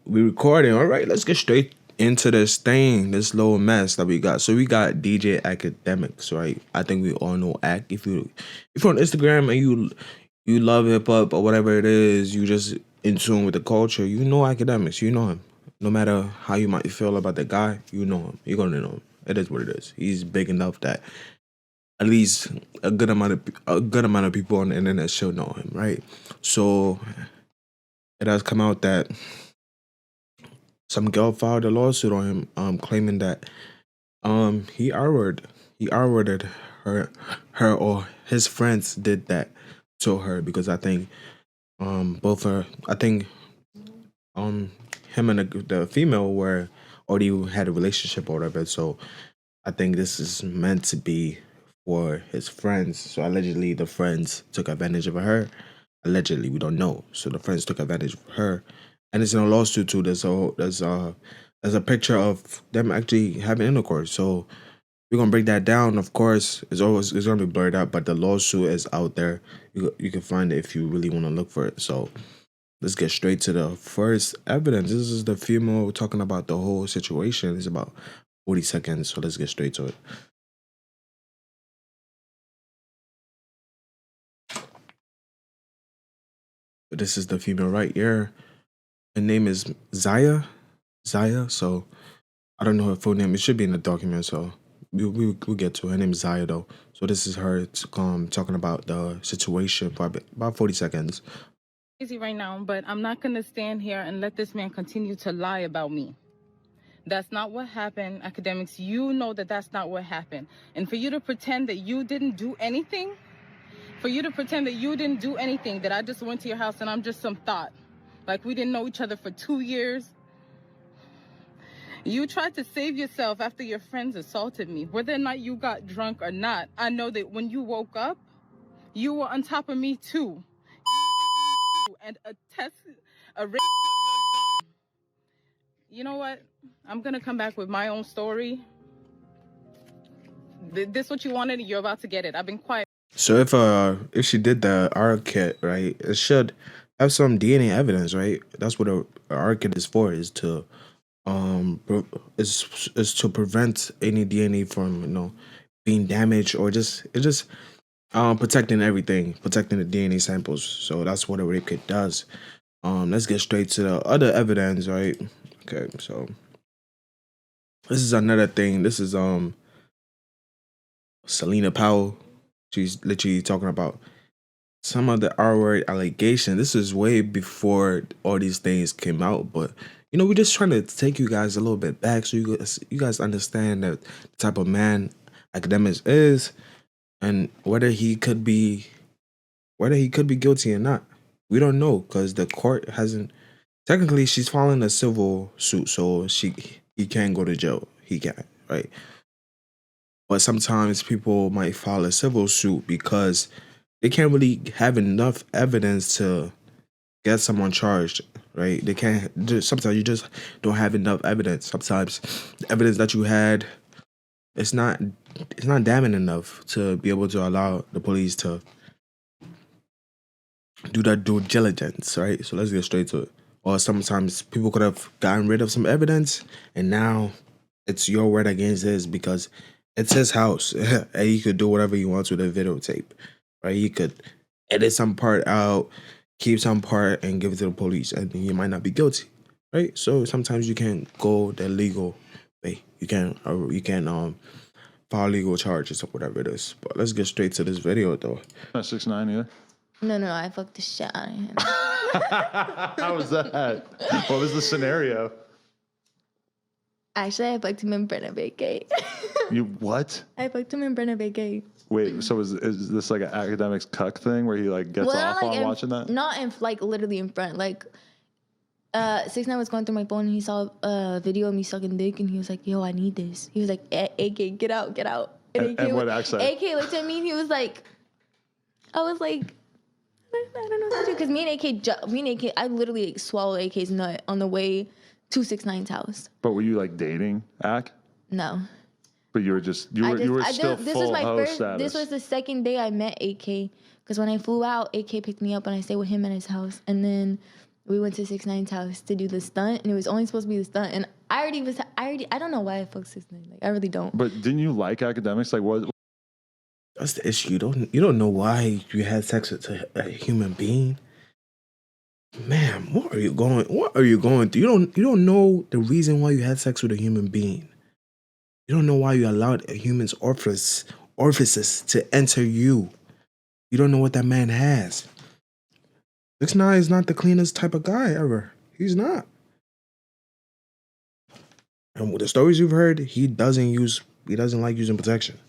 we recording. All right, let's get straight into this thing, this little mess that we got. So we got DJ Academics, right? I think we all know Ack. If you're on Instagram and you love hip hop or whatever it is, you just in tune with the culture. You know Academics. You know him. No matter how you might feel about the guy, you know him. You're gonna know him. It is what it is. He's big enough that at least a good amount of people on the internet should know him, right? So it has come out that some girl filed a lawsuit on him, claiming that he R-worded her or his friends did that to her because I think both her I think him and the female were already had a relationship or whatever. So I think this is meant to be for his friends. So allegedly the friends took advantage of her. Allegedly, we don't know. So the friends took advantage of her, and it's in a lawsuit too. There's a picture of them actually having intercourse. So we're gonna break that down. Of course, it's gonna be blurred out, but the lawsuit is out there. You can find it if you really want to look for it. So let's get straight to the first evidence. This is the female talking about the whole situation. It's about 40 seconds. So let's get straight to it. This is the female right here. Her name is Zaya. So I don't know her full name. It should be in the document, so we'll get to her. Her name is Zaya, though. So this is her talking about the situation for about 40 seconds. Easy right now, but I'm not going to stand here and let this man continue to lie about me. That's not what happened, academics. You know that that's not what happened. And for you to pretend that you didn't do anything, that I just went to your house and I'm just some thought, like we didn't know each other for 2 years. You tried to save yourself after your friends assaulted me. Whether or not you got drunk or not, I know that when you woke up, you were on top of me too. And a rape. You know what? I'm gonna come back with my own story. This what you wanted, you're about to get it. I've been quiet. So if she did the R kit, right, it should have some DNA evidence, right? That's what a R kit is for, is to is to prevent any DNA from being damaged or just protecting everything, protecting the DNA samples. So that's what a rape kit does. Let's get straight to the other evidence, right? Okay, so this is another thing. This is Selena Powell. She's literally talking about some of the R-word allegation. This is way before all these things came out, but we're just trying to take you guys a little bit back so you guys understand the type of man Academics is and whether he could be guilty or not. We don't know because the court hasn't. Technically, she's filing a civil suit, so he can't go to jail. He can't, right? But sometimes people might file a civil suit because they can't really have enough evidence to get someone charged, right? They can't. Sometimes you just don't have enough evidence. Sometimes the evidence that you had, it's not damning enough to be able to allow the police to do that due diligence, right? So let's get straight to it. Or sometimes people could have gotten rid of some evidence, and now it's your word against his because it's his house, and he could do whatever he wants with a videotape, right? He could edit some part out, keep some part, and give it to the police, and he might not be guilty, right? So sometimes you can't go the legal way. You can file legal charges or whatever it is. But let's get straight to this video, though. Not 6'9", yeah. No, I fucked the shit out of him. How was that? What was the scenario? Actually, I fucked him in Brenna Bay. You what? I fucked him in Brenna Bay. Wait, so is this like an academics cuck thing where he like gets off on watching that? Not in literally in front. 6ix9ine was going through my phone and he saw a video of me sucking dick and he was like, "Yo, I need this." He was like, "AK, get out." And what accent? AK looked at me and he was like, I was like, I don't know what to do because me and AK, I literally swallowed AK's nut on the way to 6ix9ine's house. But were you like dating Ak? No. But you were still full host status. This was the second day I met AK because when I flew out, AK picked me up and I stayed with him at his house. And then we went to 6ix9ine's house to do the stunt, and it was only supposed to be the stunt. And I don't know why I fucked 6ix9ine. Like, I really don't. But didn't you like Academics? Like, what? That's the issue. You don't know why you had sex with a human being. Man, what are you going through? You don't know the reason why you had sex with a human being. You don't know why you allowed a human's orifices to enter you. You don't know what that man has. 6ix9ine is not the cleanest type of guy ever. He's not. And with the stories you've heard, he doesn't like using protection.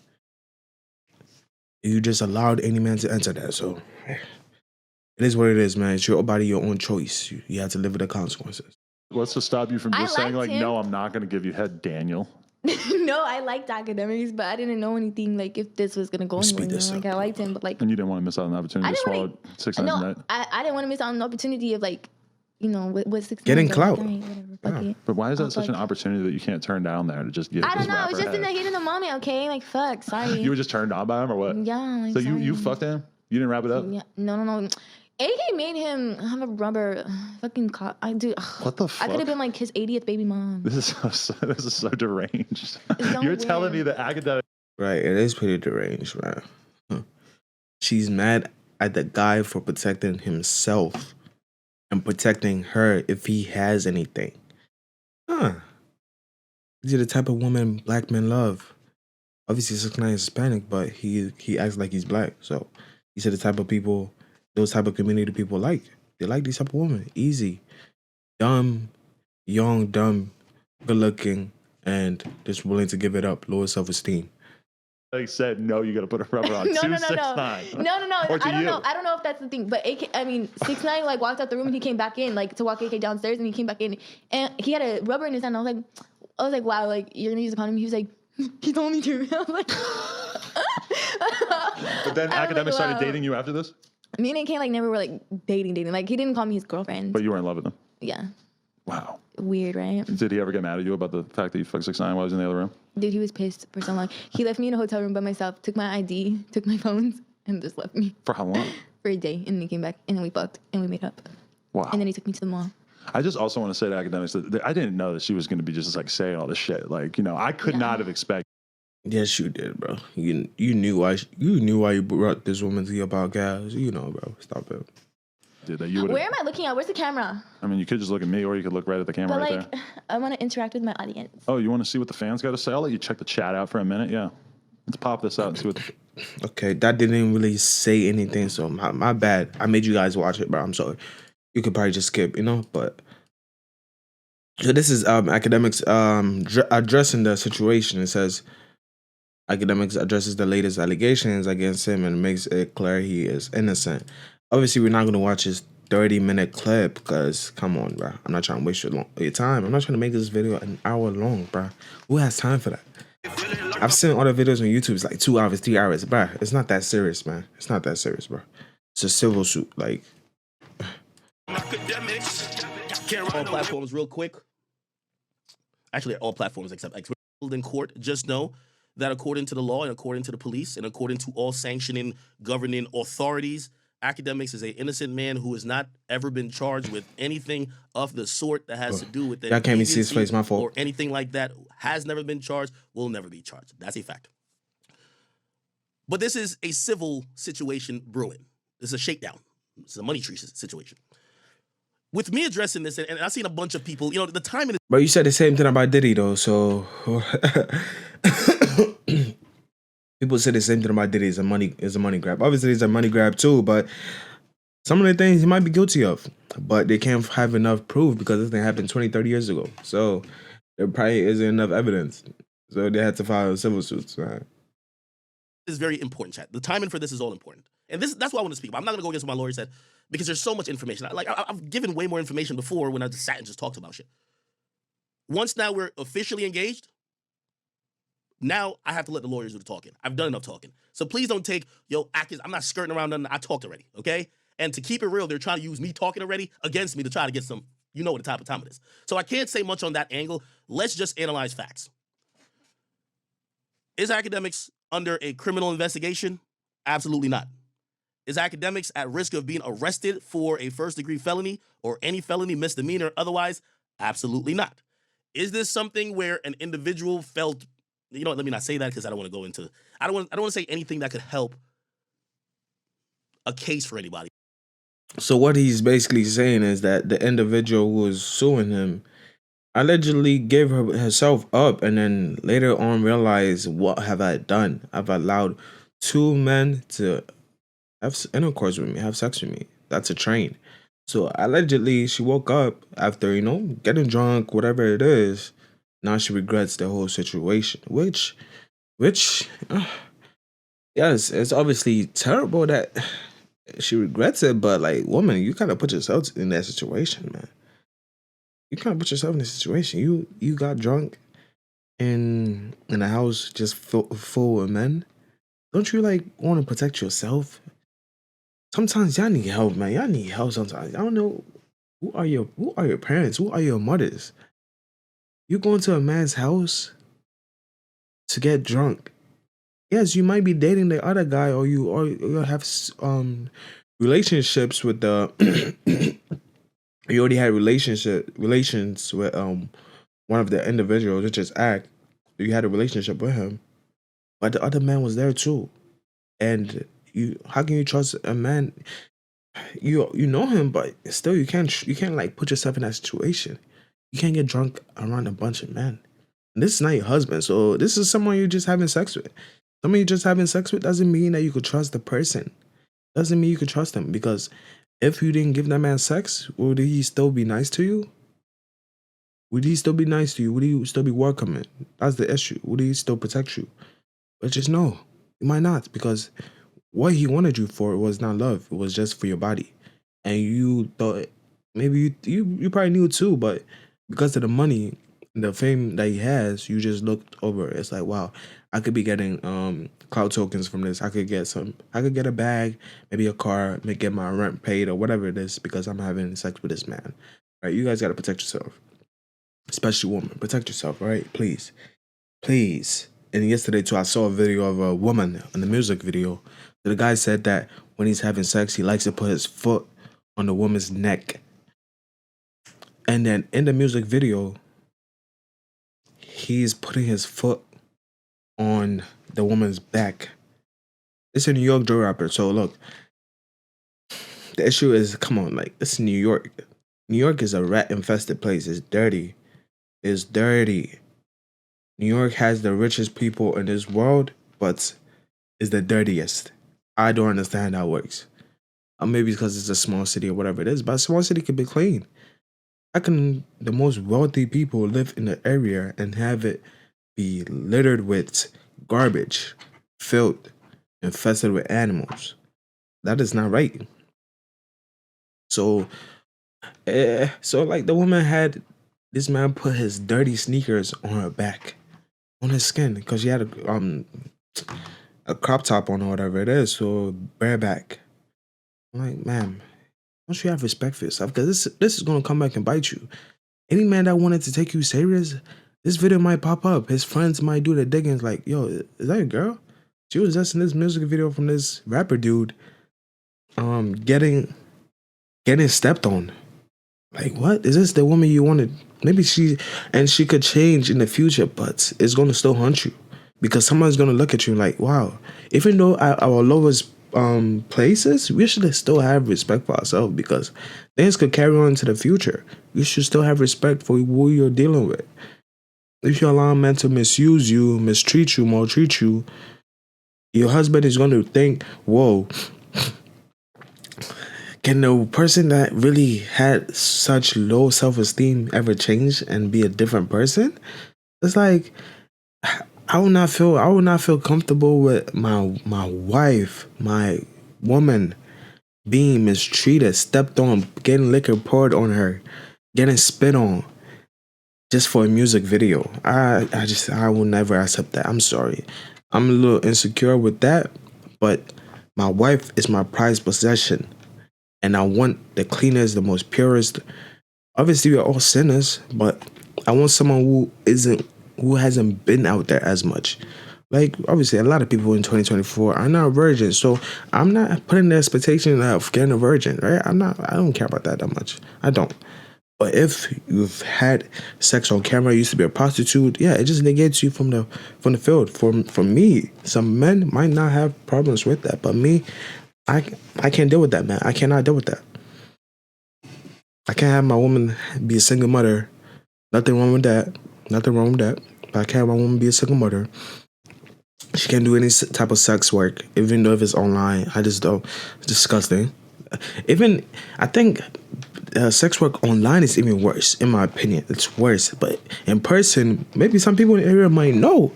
You just allowed any man to enter that. So it is what it is, man. It's your body, your own choice. You have to live with the consequences. What's to stop you from just saying like, no, I'm not going to give you head, Daniel? No, I liked Academics, but I didn't know anything like if this was gonna go anywhere. Like I liked him, but like. And you didn't want to miss out on the opportunity to swallow 6ix9ine's night. I didn't want to miss out on the opportunity of like, you know, with 6ix9ine. Getting clout. But why is that such an opportunity that you can't turn down there to just get? I don't know. It was just in the heat of the moment. Okay, like fuck. Sorry. You were just turned on by him or what? Yeah. Like, so sorry. you fucked him? You didn't wrap it up? Yeah. No. AK made him have a rubber fucking cock. What the fuck? I could have been like his 80th baby mom. This is so deranged. You're telling me that Academic. Right, it is pretty deranged, right? Huh. She's mad at the guy for protecting himself and protecting her if he has anything. Huh. These are the type of woman black men love. Obviously, 6ix9ine is Hispanic, but he acts like he's black. So these are the type of people, those type of community people like. They like these type of women. Easy, dumb, young, dumb, good looking, and just willing to give it up. Lower self-esteem. They said no. You got to put a rubber on. No. 6ix9ine. No. Or I don't know. I don't know if that's the thing. But 6ix9ine like walked out the room and he came back in like to walk AK downstairs and he came back in and he had a rubber in his hand. I was like, wow, like you're gonna use a condom? He was like, he's only two. I was like, but then Academics started dating you after this. Me and AK like never were like dating. Like he didn't call me his girlfriend. But you were in love with him. Yeah. Wow. Weird, right? Did he ever get mad at you about the fact that you fucked 6ix9ine while I was in the other room? Dude, he was pissed for so long. He left me in a hotel room by myself, took my ID, took my phones, and just left me. For how long? For a day. And then he came back, and then we fucked, and we made up. Wow. And then he took me to the mall. I just also want to say to Academics that I didn't know that she was going to be just like saying all this shit. Like, you know, I could not have expected. Yes, you did, bro. You knew why you brought this woman to your podcast. You know, bro. Stop it. That where am I looking at? Where's the camera? I mean, you could just look at me, or you could look right at the camera right there. I want to interact with my audience. Oh, you want to see what the fans got to say? I'll let you check the chat out for a minute. Yeah, let's pop this out and see what. Okay, that didn't really say anything, so my bad. I made you guys watch it, bro. I'm sorry. You could probably just skip, you know. But so this is Academics addressing the situation. It says Academics addresses the latest allegations against him and makes it clear he is innocent. Obviously, we're not going to watch this 30-minute clip because, come on, bro. I'm not trying to waste your time. I'm not trying to make this video an hour long, bro. Who has time for that? I've seen other videos on YouTube. It's like 2 hours, 3 hours. Bro, it's not that serious, man. It's not that serious, bro. It's a civil suit. Like, All platforms real quick. Actually, all platforms except X. In court, just know that according to the law and according to the police and according to all sanctioning governing authorities, Academics is an innocent man who has not ever been charged with anything of the sort that has to do with y'all can't even see his face, my fault. Or anything like that. Has never been charged, will never be charged. That's a fact. But this is a civil situation brewing. This is a shakedown. This is a money tree situation. With me addressing this, and I've seen a bunch of people, you know, the timing is... But you said the same thing about Diddy, though, so... People say the same thing about Diddy is a money grab. Obviously, it's a money grab too, but some of the things he might be guilty of. But they can't have enough proof because this thing happened 20, 30 years ago. So there probably isn't enough evidence. So they had to file civil suits. Right? This is very important, chat. The timing for this is all important. And that's why I want to speak about. I'm not going to go against what my lawyer said because there's so much information. I've given way more information before when I just sat and just talked about shit. Once now we're officially engaged, now I have to let the lawyers do the talking. I've done enough talking. So please don't take, I'm not skirting around nothing. I talked already, okay? And to keep it real, they're trying to use me talking already against me to try to get some, you know what the type of time it is. So I can't say much on that angle. Let's just analyze facts. Is Academics under a criminal investigation? Absolutely not. Is Academics at risk of being arrested for a first-degree felony or any felony, misdemeanor, otherwise? Absolutely not. Is this something where an individual felt, you know what, let me not say that because I don't want to go into, I don't want to say anything that could help a case for anybody. So what he's basically saying is that the individual who was suing him allegedly gave herself up and then later on realized, what have I done? I've allowed two men to have intercourse with me, have sex with me. That's a train. So allegedly she woke up after, getting drunk, whatever it is. Now she regrets the whole situation, which yes, it's obviously terrible that she regrets it, but like, woman, you kind of put yourself in that situation, man. You kind of put yourself in this situation. You got drunk in a house just full of men. Don't you like want to protect yourself? Sometimes y'all need help, man. Y'all need help sometimes. I don't know, who are your parents? Who are your mothers? You go into a man's house to get drunk. Yes, you might be dating the other guy, or you have relationships with the you already had relations with one of the individuals, which is Act. You had a relationship with him, but the other man was there too. And how can you trust a man? You know him, but still you can't like put yourself in that situation. You can't get drunk around a bunch of men. And this is not your husband, so this is someone you're just having sex with. Someone you're just having sex with doesn't mean that you could trust the person. Doesn't mean you could trust him, because if you didn't give that man sex, would he still be nice to you? Would he still be nice to you? Would he still be welcoming? That's the issue. Would he still protect you? But just no, he might not, because what he wanted you for was not love. It was just for your body. And you thought, maybe you probably knew too, but because of the money, the fame that he has, you just looked over. It's like, wow, I could be getting cloud tokens from this. I could get a bag, maybe a car, maybe get my rent paid or whatever it is, because I'm having sex with this man. Right? You guys gotta protect yourself. Especially women. Protect yourself, all right? Please. Please. And yesterday too, I saw a video of a woman in the music video. The guy said that when he's having sex, he likes to put his foot on the woman's neck. And then in the music video, he's putting his foot on the woman's back. It's a New York drill rapper. So look, the issue is, come on, like, it's New York. New York is a rat-infested place. It's dirty. It's dirty. New York has the richest people in this world, but is the dirtiest. I don't understand how it works. Maybe because it's a small city or whatever it is, but a small city can be clean. How can the most wealthy people live in the area and have it be littered with garbage, filth, infested with animals? That is not right. So like, the woman had this man put his dirty sneakers on her back, on his skin, because she had a crop top on or whatever it is, so bareback. I'm like, ma'am, don't you have respect for yourself? Because this is gonna come back and bite you. Any man that wanted to take you serious, this video might pop up. His friends might do the digging, like, yo, is that your girl? She was just in this music video from this rapper dude, getting stepped on. Like, what? Is this the woman you wanted? Maybe she could change in the future, but it's gonna still haunt you, because someone's gonna look at you like, wow, even though our lowest places, we should still have respect for ourselves, because things could carry on into the future. You should still have respect for who you're dealing with. If you allow men to misuse you, mistreat you, maltreat you, your husband is going to think, whoa, can the person that really had such low self-esteem ever change and be a different person? It's like, I would not feel comfortable with my wife, my woman, being mistreated, stepped on, getting liquor poured on her, getting spit on, just for a music video. I will never accept that. I'm sorry. I'm a little insecure with that, but my wife is my prized possession, and I want the cleanest, the most purest. Obviously, we're all sinners, but I want someone who hasn't been out there as much. Like, obviously, a lot of people in 2024 are not virgins, so I'm not putting the expectation of getting a virgin, right? I don't care about that much. I don't. But if you've had sex on camera, used to be a prostitute, yeah, it just negates you from the field. For me, some men might not have problems with that, but me, I can't deal with that, man. I cannot deal with that. I can't have my woman be a single mother. Nothing wrong with that. Nothing wrong with that. But I can't have my woman be a single mother. She can't do any type of sex work, even though if it's online. I just don't. It's disgusting. Even I think sex work online is even worse, in my opinion. It's worse. But in person, maybe some people in the area might know,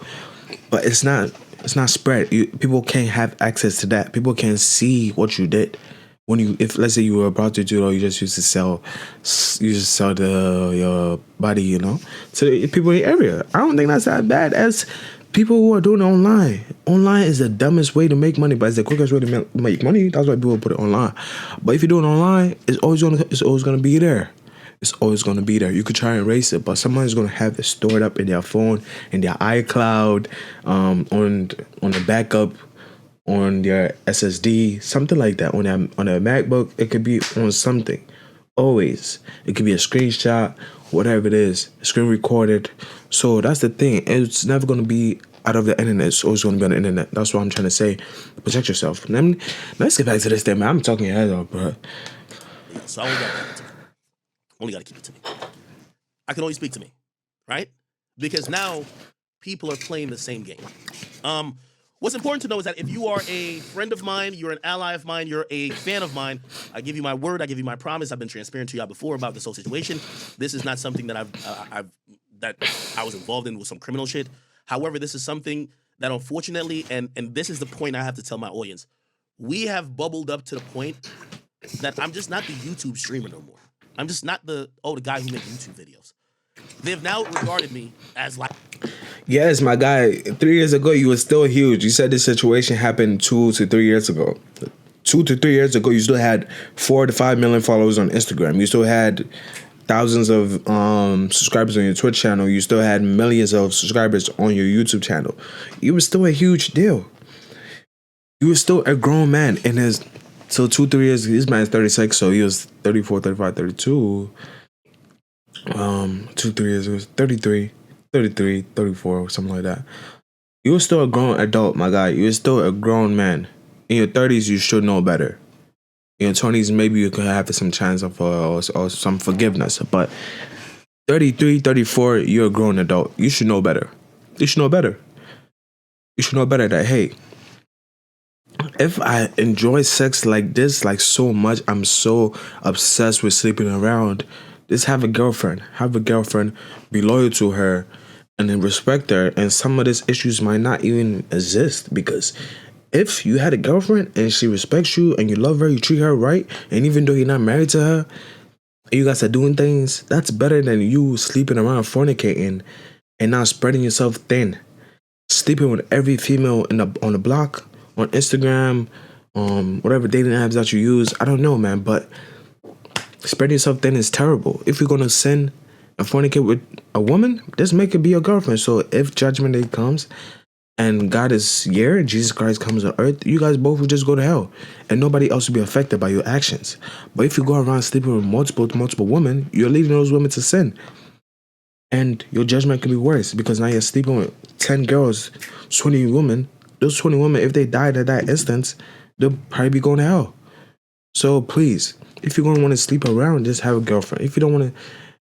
but it's not. It's not spread. People can't have access to that. People can't see what you did. If let's say you were a prostitute or you just used to sell your body, you know, to the people in the area. I don't think that's that bad as people who are doing it online. Online is the dumbest way to make money, but it's the quickest way to make money. That's why people put it online. But if you do it online, it's always gonna be there. It's always gonna be there. You could try and erase it, but someone's gonna have it stored up in their phone, in their iCloud, on the backup, on their SSD, something like that. On a MacBook, it could be on something. Always, it could be a screenshot, whatever it is, screen recorded. So that's the thing. It's never gonna be out of the internet. It's always gonna be on the internet. That's what I'm trying to say. Protect yourself. Let's get back to this thing, man. I'm talking your head off, bro. Yeah, so only got to keep it to me. I can only speak to me, right? Because now people are playing the same game. What's important to know is that if you are a friend of mine, you're an ally of mine, you're a fan of mine, I give you my word, I give you my promise. I've been transparent to y'all before about this whole situation. This is not something that I was involved in with some criminal shit. However, this is something that unfortunately, and this is the point I have to tell my audience, we have bubbled up to the point that I'm just not the YouTube streamer no more. I'm just not the guy who makes YouTube videos. They've now regarded me as like... Yes, my guy. 3 years ago, you were still huge. You said this situation happened 2 to 3 years ago. 2 to 3 years ago, you still had 4 to 5 million followers on Instagram. You still had thousands of subscribers on your Twitch channel. You still had millions of subscribers on your YouTube channel. You were still a huge deal. You were still a grown man. So 2-3 years, this man's 36, so he was 34, 35, 32. 2-3 years, it was 33, 34, something like that. You were still a grown adult, my guy. You were still a grown man. In your 30s, you should know better. In your 20s, maybe you could have some chance of or some forgiveness. But 33, 34, you're a grown adult. You should know better. You should know better. You should know better that, hey, if I enjoy sex like this, like so much, I'm so obsessed with sleeping around, just have a girlfriend. Have a girlfriend, be loyal to her, and then respect her. And some of these issues might not even exist, because if you had a girlfriend and she respects you and you love her, you treat her right, and even though you're not married to her, and you guys are doing things, that's better than you sleeping around fornicating and now spreading yourself thin. Sleeping with every female on the block, on Instagram, whatever dating apps that you use. I don't know, man, but spreading yourself thin is terrible. If you're gonna sin and fornicate with a woman, just make it be your girlfriend. So if judgment day comes and God is here, Jesus Christ comes on earth, you guys both will just go to hell, and nobody else will be affected by your actions. But if you go around sleeping with multiple women, you're leading those women to sin, and your judgment can be worse, because now you're sleeping with 10 girls, 20 women. Those 20 women, if they died at that instance, they'll probably be going to hell. So please, if you're gonna want to sleep around, just have a girlfriend. If you don't want to,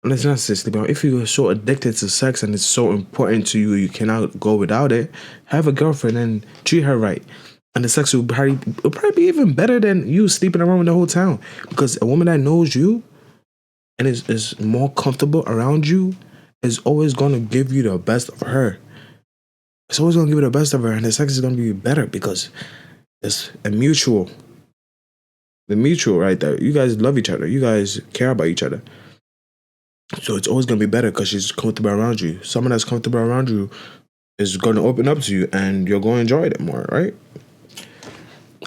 let's not say sleep around. If you're so addicted to sex and it's so important to you, you cannot go without it, have a girlfriend and treat her right. And the sex will probably be even better than you sleeping around with the whole town. Because a woman that knows you and is more comfortable around you is always gonna give you the best of her. It's always gonna give you the best of her, and the sex is gonna be better because it's a mutual. The mutual right there. You guys love each other. You guys care about each other. So it's always going to be better because she's comfortable around you. Someone that's comfortable around you is going to open up to you, and you're going to enjoy it more, right?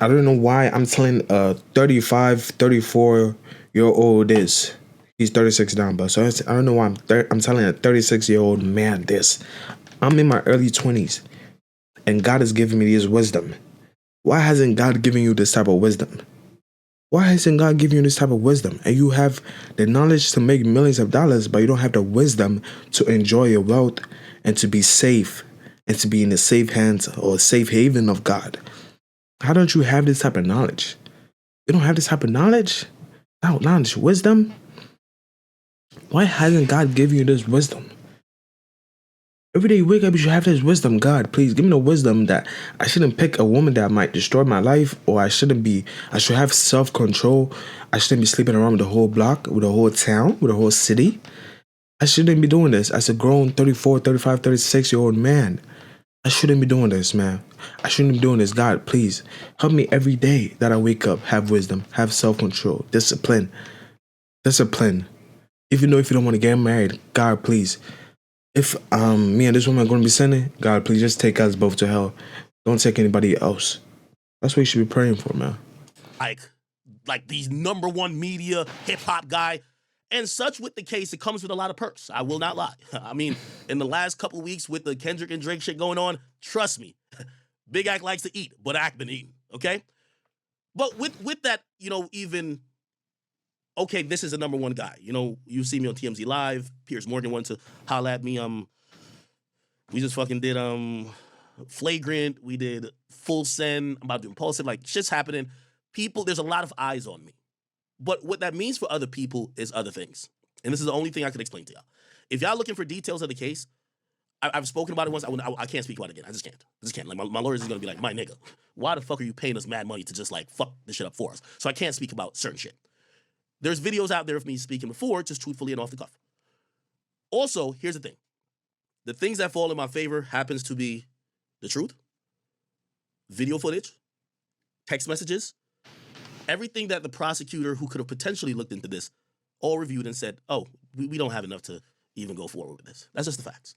I don't know why I'm telling a 35, 34-year-old this. He's 36 now, but so I don't know why I'm telling a 36-year-old man this. I'm in my early 20s. and God is giving me this wisdom. Why hasn't God given you this type of wisdom? Why hasn't God given you this type of wisdom? And you have the knowledge to make millions of dollars, but you don't have the wisdom to enjoy your wealth and to be safe and to be in the safe hands or safe haven of God. How don't you have this type of knowledge? You don't have this type of knowledge? Knowledge, wisdom? Why hasn't God given you this wisdom? Every day you wake up, you should have this wisdom. God, please give me the wisdom that I shouldn't pick a woman that might destroy my life, or I should have self-control. I shouldn't be sleeping around with the whole block, with the whole town, with the whole city. I shouldn't be doing this as a grown 34, 35, 36-year-old man. I shouldn't be doing this, man. I shouldn't be doing this. God, please help me every day that I wake up, have wisdom, have self-control, discipline. Even though if you don't want to get married, God, please. If me and this woman are going to be sinning, God, please just take us both to hell. Don't take anybody else. That's what you should be praying for, man. Like these #1 media hip hop guy. And such with the case, it comes with a lot of perks. I will not lie. I mean, in the last couple of weeks with the Kendrick and Drake shit going on, trust me, Big Act likes to eat, but Act been eating, okay? But with that, even... Okay, this is a #1 guy. You see me on TMZ Live. Piers Morgan wanted to holla at me. We just fucking did Flagrant. We did Full Send. I'm about to do Impulsive. Like, shit's happening. There's a lot of eyes on me. But what that means for other people is other things. And this is the only thing I could explain to y'all. If y'all looking for details of the case, I've spoken about it once. I can't speak about it again. I just can't. Like, my lawyers is going to be like, my nigga, why the fuck are you paying us mad money to just, like, fuck this shit up for us? So I can't speak about certain shit. There's videos out there of me speaking before, just truthfully and off the cuff. Also, here's the thing. The things that fall in my favor happens to be the truth, video footage, text messages, everything that the prosecutor who could have potentially looked into this all reviewed and said, oh, we don't have enough to even go forward with this. That's just the facts.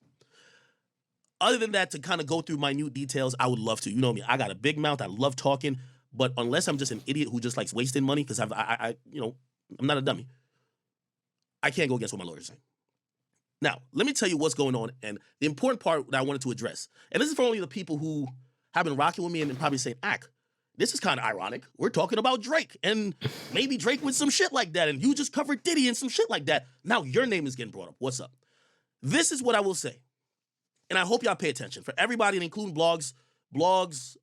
Other than that, to kind of go through minute details, I would love to. You know me, I got a big mouth. I love talking. But unless I'm just an idiot who just likes wasting money, because I'm not a dummy, I can't go against what my lawyer's saying. Now, let me tell you what's going on, and the important part that I wanted to address. And this is for only the people who have been rocking with me and probably saying, this is kind of ironic. We're talking about Drake, and maybe Drake with some shit like that, and you just covered Diddy and some shit like that. Now your name is getting brought up. What's up? This is what I will say, and I hope y'all pay attention. For everybody, including blogs,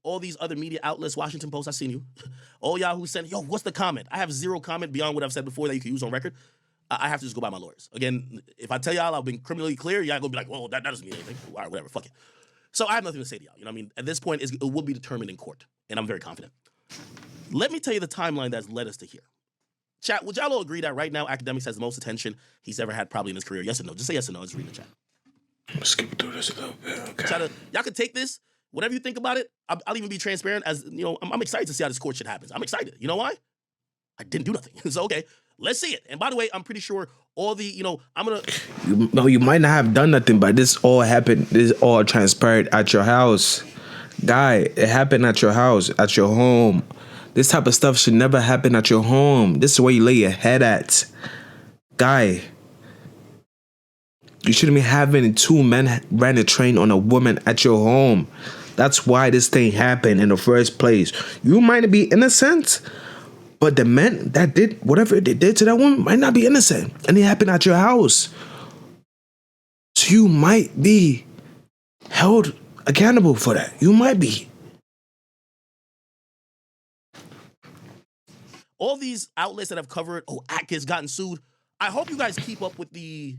all these other media outlets, Washington Post, I seen you. All y'all who said, yo, what's the comment? I have zero comment beyond what I've said before that you can use on record. I have to just go by my lawyers. Again, if I tell y'all I've been criminally clear, y'all gonna be like, well, that doesn't mean anything. All right, whatever, fuck it. So I have nothing to say to y'all. You know what I mean? At this point, it will be determined in court, and I'm very confident. Let me tell you the timeline that's led us to here. Chat, would y'all all agree that right now Akademiks has the most attention he's ever had probably in his career? Yes or no? Just say yes or no. Just read the chat. Let's skip through this a little bit. Okay. Y'all can take this. Whatever you think about it, I'll even be transparent. As you know, I'm excited to see how this court shit happens. I'm excited. You know why? I didn't do nothing. So okay, let's see it. And by the way, I'm pretty sure all the You might not have done nothing, but this all happened. This all transpired at your house, guy. It happened at your house, at your home. This type of stuff should never happen at your home. This is where you lay your head at, guy. You shouldn't be having 2 men ran a train on a woman at your home. That's why this thing happened in the first place. You might be innocent, but the men that did whatever they did to that woman might not be innocent. And it happened at your house. So you might be held accountable for that. You might be. All these outlets that have covered, Ak has gotten sued. I hope you guys keep up with the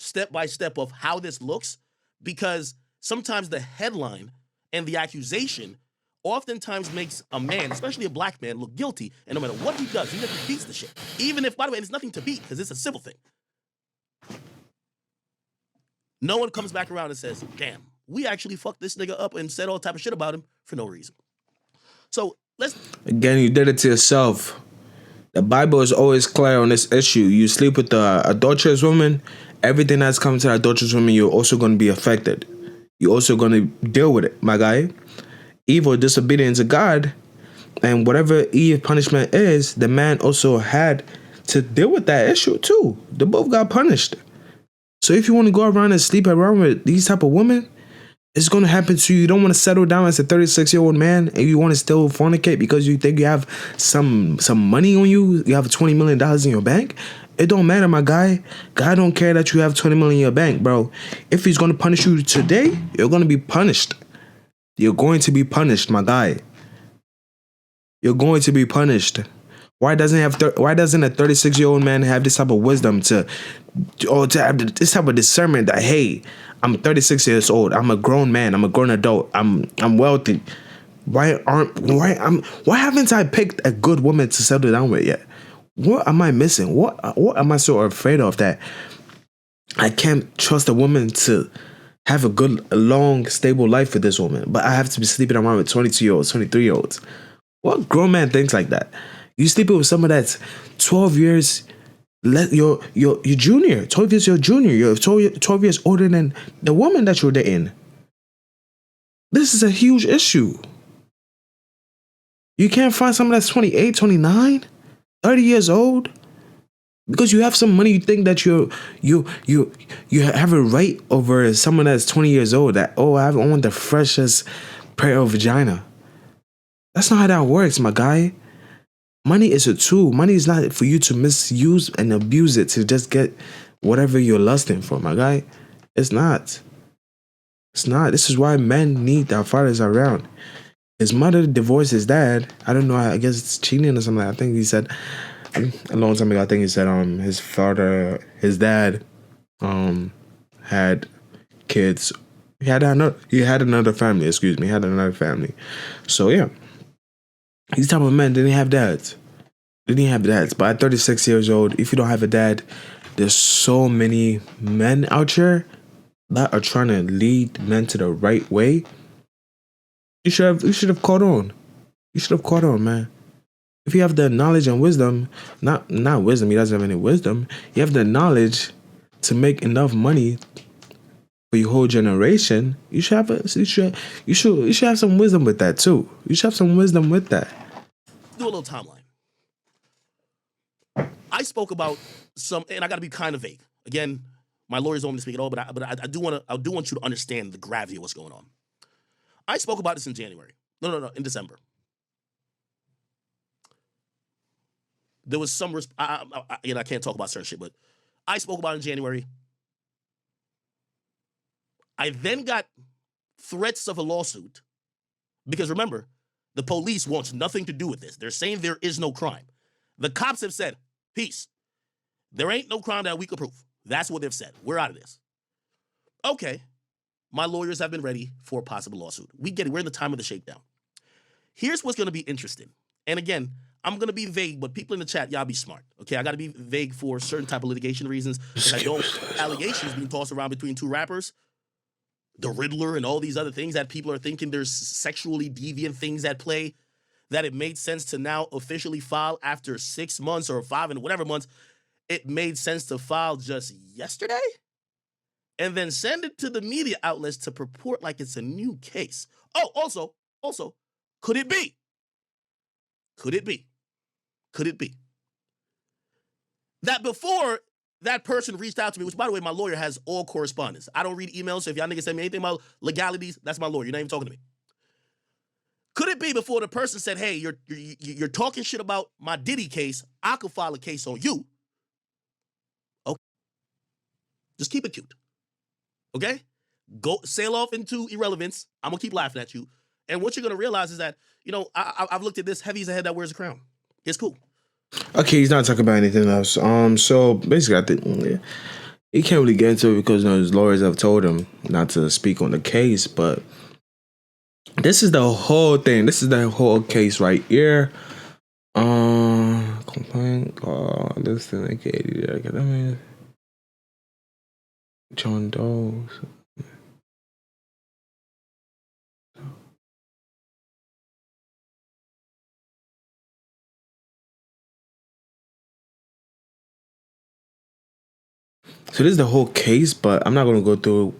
step-by-step of how this looks, because sometimes the headline and the accusation oftentimes makes a man, especially a black man, look guilty. And no matter what he does, even if he beats the shit, even if, by the way, there's nothing to beat because it's a civil thing, no one comes back around and says, damn, we actually fucked this nigga up and said all type of shit about him for no reason. So Again, you did it to yourself. The Bible is always clear on this issue. You sleep with the adulterous woman, everything that's coming to the adulterous woman, you're also going to be affected. You're also going to deal with it, my guy. Evil, disobedience to God, and whatever Eve punishment is, the man also had to deal with that issue too. They both got punished. So if you want to go around and sleep around with these type of women, It's gonna happen to you. You don't want to settle down as a 36-year-old man, and you want to still fornicate because you think you have some money on you. You have $20 million in your bank. It don't matter, my guy. God don't care that you have 20 million in your bank, bro. If he's gonna punish you today, you're gonna be punished. You're going to be punished, my guy. You're going to be punished. Why doesn't a 36-year-old man have this type of wisdom to have this type of discernment that, hey, I'm 36 years old. I'm a grown man. I'm a grown adult. I'm wealthy. Why haven't I picked a good woman to settle down with yet? What am I missing? What am I so afraid of that I can't trust a woman to have a good, long, stable life with this woman, but I have to be sleeping around with 22-year-olds, 23-year-olds? What grown man thinks like that? You sleeping with someone that's 12 years, your junior, 12 years your junior, you're 12 years older than the woman that you're dating. This is a huge issue. You can't find someone that's 28, 29, 30 years old because you have some money. You think that you have a right over someone that's 20 years old. That, oh, I want the freshest pair of vagina. That's not how that works, my guy. Money is a tool. Money is not for you to misuse and abuse it to just get whatever you're lusting for, my guy. It's not. It's not. This is why men need their fathers around. His mother divorced his dad. I don't know. I guess it's cheating or something. I think he said a long time ago. I think he said his dad had kids. He had another family. Excuse me. He had another family. So yeah. These type of men didn't have dads. But at 36 years old, if you don't have a dad, there's so many men out here that are trying to lead men to the right way. You should have caught on. You should have caught on, man. If you have the knowledge and wisdom, not wisdom, he doesn't have any wisdom. You have the knowledge to make enough money for your whole generation. You should have some wisdom with that too. You should have some wisdom with that. Do a little timeline. I spoke about some, and I got to be kind of vague. Again, my lawyers don't want me to speak at all, but I do want you to understand the gravity of what's going on. I spoke about this in January. No, in December. There was some, I can't talk about certain shit, but I spoke about it in January. I then got threats of a lawsuit because remember, the police wants nothing to do with this. They're saying there is no crime. The cops have said, peace. There ain't no crime that we could prove. That's what they've said. We're out of this. Okay. My lawyers have been ready for a possible lawsuit. We get it. We're in the time of the shakedown. Here's what's going to be interesting. And again, I'm going to be vague, but people in the chat, y'all be smart. Okay, I got to be vague for certain type of litigation reasons. Because I don't want allegations being tossed around between two rappers, the Riddler and all these other things that people are thinking there's sexually deviant things at play, that it made sense to now officially file after 6 months or 5 and whatever months. It made sense to file just yesterday and then send it to the media outlets to purport like it's a new case. Oh, also, could it be? Could it be that before that person reached out to me, which, by the way, my lawyer has all correspondence. I don't read emails, so if y'all niggas send me anything about legalities, that's my lawyer. You're not even talking to me. Could it be before the person said, hey, you're talking shit about my Diddy case, I could file a case on you? Okay. Just keep it cute. Okay? Go sail off into irrelevance. I'm going to keep laughing at you. And what you're going to realize is that, I've looked at this. Heavy as a head that wears a crown. It's cool. Okay, he's not talking about anything else. So basically, I think he can't really get into it because his lawyers have told him not to speak on the case. But this is the whole thing. This is the whole case right here. Complaint. This thing, AKADEMIKS. John Doe. So this is the whole case, but I'm not gonna go through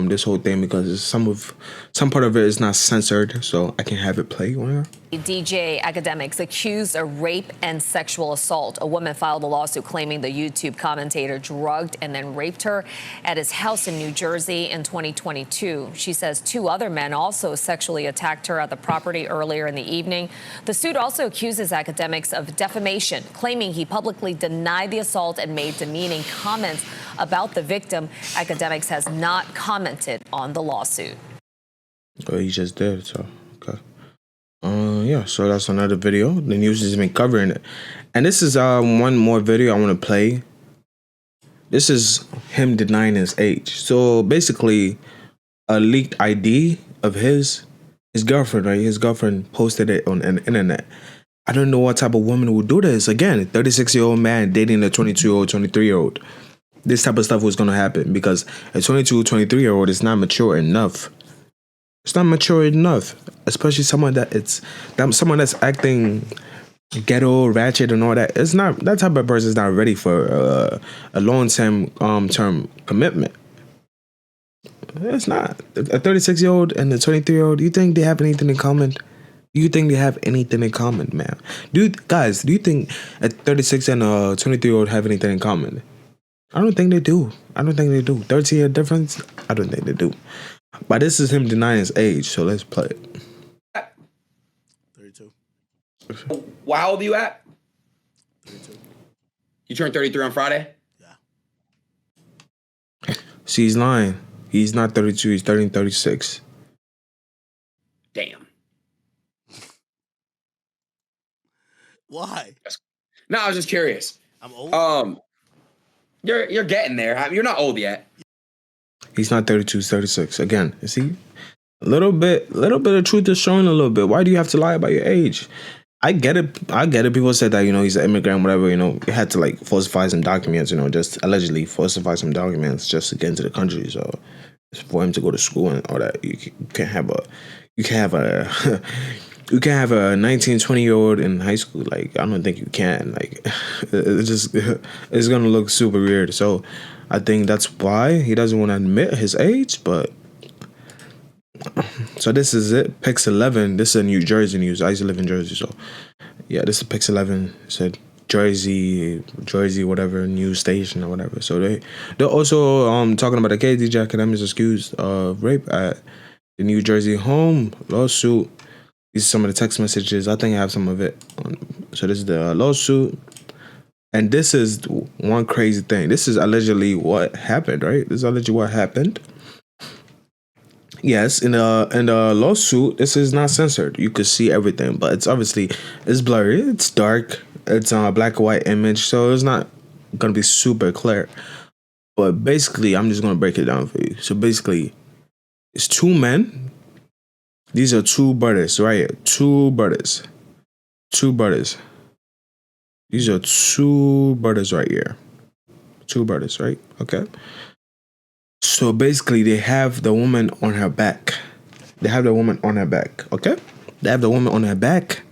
this whole thing because some part of it is not censored, so I can have it play whenever. DJ AKADEMIKS accused of rape and sexual assault. A woman filed a lawsuit claiming the YouTube commentator drugged and then raped her at his house in New Jersey in 2022. She says 2 other men also sexually attacked her at the property earlier in the evening. The suit also accuses AKADEMIKS of defamation, claiming he publicly denied the assault and made demeaning comments about the victim. AKADEMIKS has not commented on the lawsuit. Oh, he just did, so, okay. Yeah, so that's another video. The news has been covering it. And this is one more video I want to play. This is him denying his age. So basically, a leaked ID of his girlfriend, right? His girlfriend posted it on the internet. I don't know what type of woman would do this. Again, 36-year-old man dating a 22-year-old, 23-year-old. This type of stuff was going to happen because a 22, 23-year-old is not mature enough. It's not mature enough, especially someone that's acting ghetto, ratchet, and all that. It's not that type of person is not ready for a long-term term commitment. It's not. A 36-year-old and a 23-year-old. You think they have anything in common? You think they have anything in common, man? Do you think a 36 and a 23-year-old have anything in common? I don't think they do. 30-year difference? I don't think they do. But this is him denying his age, so let's play it. 32. Well, how old are you at? 32. You turned 33 on Friday? Yeah. See, he's lying. He's not 32, he's 36. Damn. Why? No, I was just curious. I'm old. You're getting there. You're not old yet. He's not 32, he's 36. Again, you see? A little bit of truth is showing a little bit. Why do you have to lie about your age? I get it. People said that, he's an immigrant, whatever, you had to like falsify some documents, just allegedly falsify some documents just to get into the country. So it's for him to go to school and all that. You can't have a 19, 20-year-old in high school. Like, I don't think you can. Like, it's gonna look super weird. So I think that's why he doesn't want to admit his age. But so this is it. Pix 11. This is New Jersey news. I used to live in Jersey, so yeah, this is Pix 11. It said Jersey, whatever news station or whatever. So they're also talking about the case. DJ AKADEMIKS accused of rape at the New Jersey home lawsuit. These are some of the text messages. I think I have some of it. So this is the lawsuit. And this is one crazy thing. This is allegedly what happened, right? This is allegedly what happened. Yes, in the lawsuit, this is not censored. You could see everything, but it's blurry. It's dark. It's a black and white image, so it's not gonna be super clear. But basically, I'm just gonna break it down for you. So basically, it's 2 men. These are 2 brothers right here. 2 brothers. These are 2 brothers right here. 2 brothers, right? Okay. So basically, they have the woman on her back. Okay? They have the woman on her back.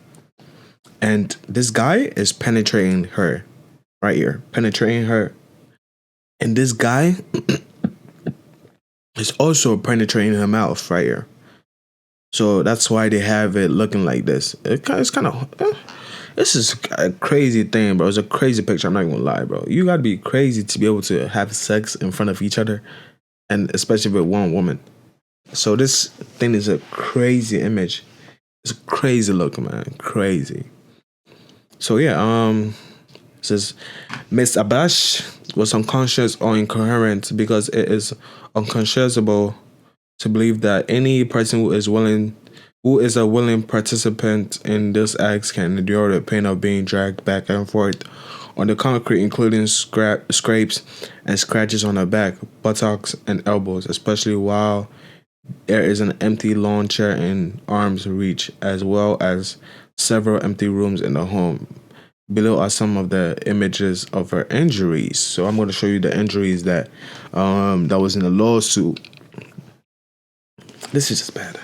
And this guy is penetrating her right here. And this guy is also penetrating her mouth right here. So that's why they have it looking like this. It's kind of... This is a crazy thing, bro. It's a crazy picture. I'm not gonna lie, bro. You gotta be crazy to be able to have sex in front of each other, and especially with one woman. So this thing is a crazy image. It's a crazy look, man. Crazy. So yeah, it says Miss Abash was unconscious or incoherent because it is unconscionable to believe that any person who is a willing participant in this act can endure the pain of being dragged back and forth on the concrete, including scrapes and scratches on the back, buttocks, and elbows, especially while there is an empty lawn chair in arm's reach, as well as several empty rooms in the home. Below are some of the images of her injuries. So I'm going to show you the injuries that was in the lawsuit. This is just bad.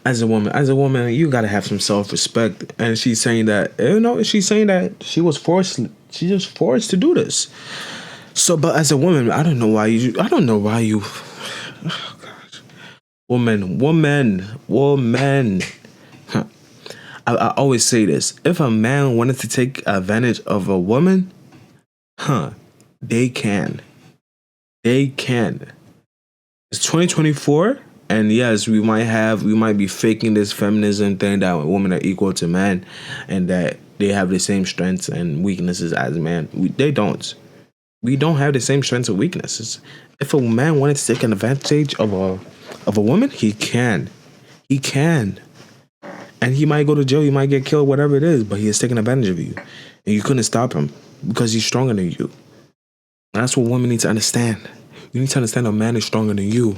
As a woman, you gotta have some self-respect. And she's saying that, she was forced. She just forced to do this. So, but as a woman, I don't know why you. Oh gosh, woman. I always say this: if a man wanted to take advantage of a woman, they can. They can. It's 2024, and yes, we might be faking this feminism thing that women are equal to men, and that they have the same strengths and weaknesses as men. They don't. We don't have the same strengths and weaknesses. If a man wanted to take an advantage of a woman, he can. He can. And he might go to jail, he might get killed, whatever it is, but he is taking advantage of you. And you couldn't stop him because he's stronger than you. And that's what women need to understand. You need to understand a man is stronger than you.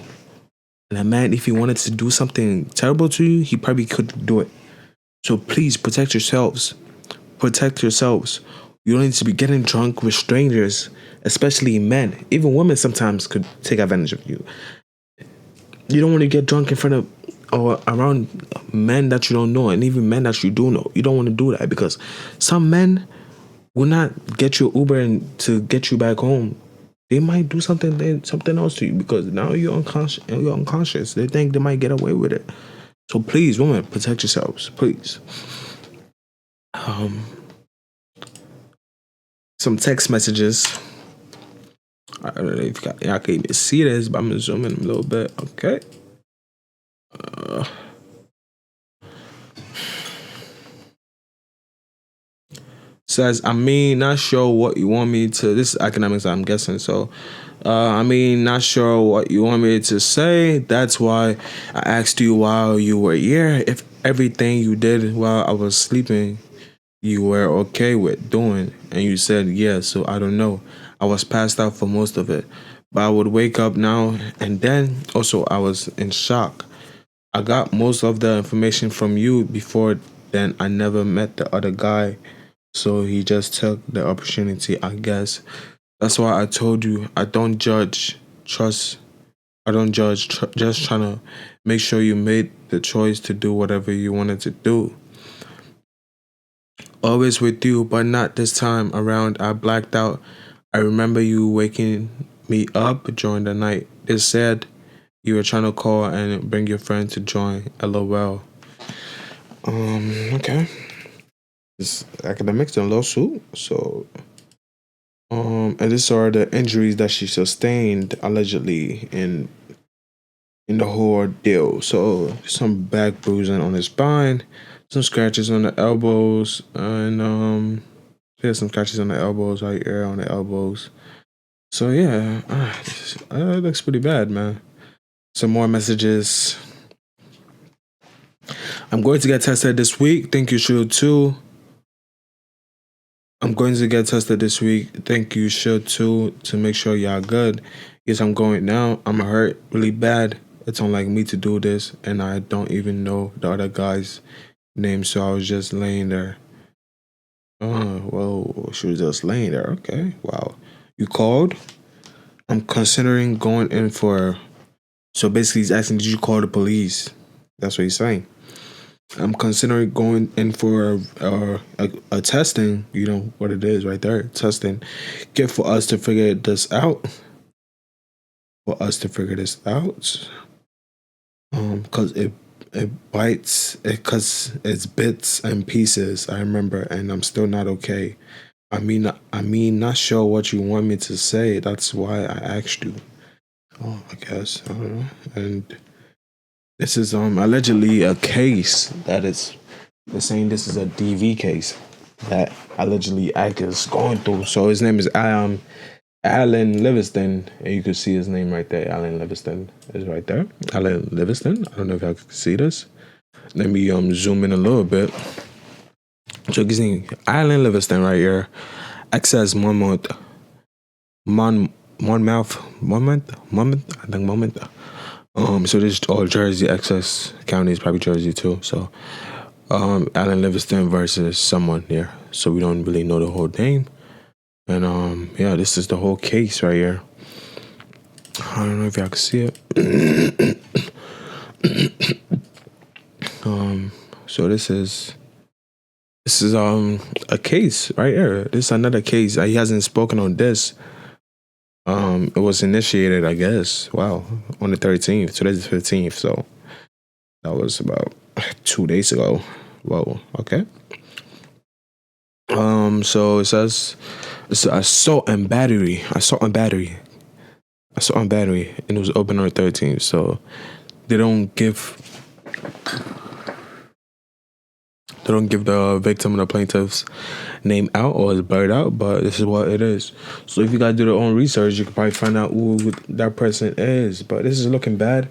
And a man, if he wanted to do something terrible to you, he probably could do it. So please protect yourselves. Protect yourselves. You don't need to be getting drunk with strangers, especially men. Even women sometimes could take advantage of you. You don't want to get drunk in front of or around men that you don't know, and even men that you do know. You don't want to do that because some men will not get you Uber and to get you back home. They might do something else to you because now you're unconscious. They think they might get away with it. So please, women, protect yourselves, please. Some text messages. I don't know if y'all can even see this, but I'm gonna zoom in a little bit. Okay. Says, not sure what you want me to. This is academics, I'm guessing. So, not sure what you want me to say. That's why I asked you while you were here if everything you did while I was sleeping you were okay with doing, and you said yes. So I don't know. I was passed out for most of it, but I would wake up now and then. Also, I was in shock. I got most of the information from you before then. I never met the other guy, so he just took the opportunity, I guess. That's why I told you I don't judge. Just trying to make sure you made the choice to do whatever you wanted to do. Always with you, but not this time around. I blacked out. I remember you waking me up during the night. They said you were trying to call and bring your friend to join. LOL. Okay. This academics and lawsuit. So, and these are the injuries that she sustained allegedly in the whole ordeal. So, some back bruising on his spine, some scratches on the elbows, and there's some scratches on the elbows right here on the elbows. So yeah, it looks pretty bad, man. Some more messages. I'm going to get tested this week. Think you should too. I'm going to get tested this week. Think you should too, to make sure y'all good. Yes, I'm going now. I'm hurt really bad. It's unlike me to do this, and I don't even know the other guy's name, so I was just laying there. Well, she was just laying there. Okay, wow. You called? I'm considering going in for. So basically, he's asking, did you call the police? That's what he's saying. I'm considering going in for a testing. You know what it is right there. Testing. Get for us to figure this out. Because it bites. Because it's bits and pieces. I remember, and I'm still not okay. I mean, not sure what you want me to say. That's why I asked you. Oh, I guess I don't know. And this is allegedly a case that they're saying this is a DV case that allegedly Ike is going through. So his name is Alan Livingston, and you can see his name right there. Alan Livingston is right there. Alan Livingston. I don't know if y'all can see this. Let me zoom in a little bit. So you can see Alan Livingston right here. Access Monmouth. So this is all Jersey. Access County is probably Jersey too. So Alan Livingston versus someone here. So we don't really know the whole name. And yeah, this is the whole case right here. I don't know if y'all can see it. So this is a case right here. This is another case. He hasn't spoken on this. It was initiated, I guess. Wow, on the 13th. Today's the 15th, so that was about 2 days ago. Whoa. Okay. So it says it's assault and battery, and it was open on the 13th. So they don't give the victim or the plaintiff's name out or is blurred out, but this is what it is. So if you guys do their own research, you can probably find out who that person is. But this is looking bad.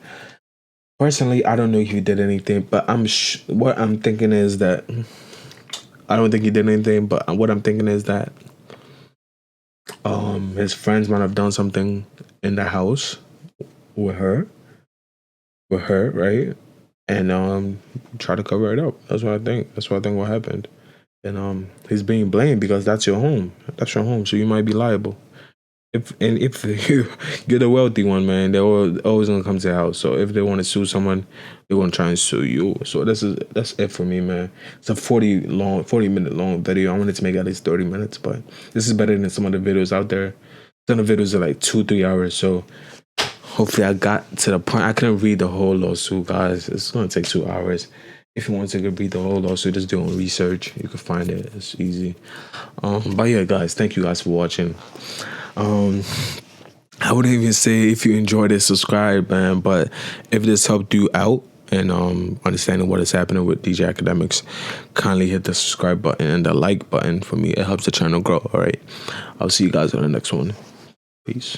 Personally, I don't know if he did anything, but what I'm thinking is that I don't think he did anything. But what I'm thinking is that his friends might have done something in the house with her, right? And try to cover it up. That's what I think. That's what I think what happened. And he's being blamed because that's your home. That's your home, so you might be liable. If you're the wealthy one, man, they're always gonna come to the house. So if they want to sue someone, they're gonna try and sue you. So that's it for me, man. It's a 40-minute long video. I wanted to make at least 30 minutes, but this is better than some of the videos out there. Some of the videos are like 2-3 hours. So hopefully I got to the point. I couldn't read the whole lawsuit, guys. It's gonna take 2 hours. If you want to read the whole lawsuit, just do your own research. You can find it. It's easy. But yeah, guys, thank you guys for watching. I wouldn't even say if you enjoyed it, subscribe, man. But if this helped you out and understanding what is happening with DJ Academics, kindly hit the subscribe button and the like button. For me, it helps the channel grow. All right. I'll see you guys on the next one. Peace.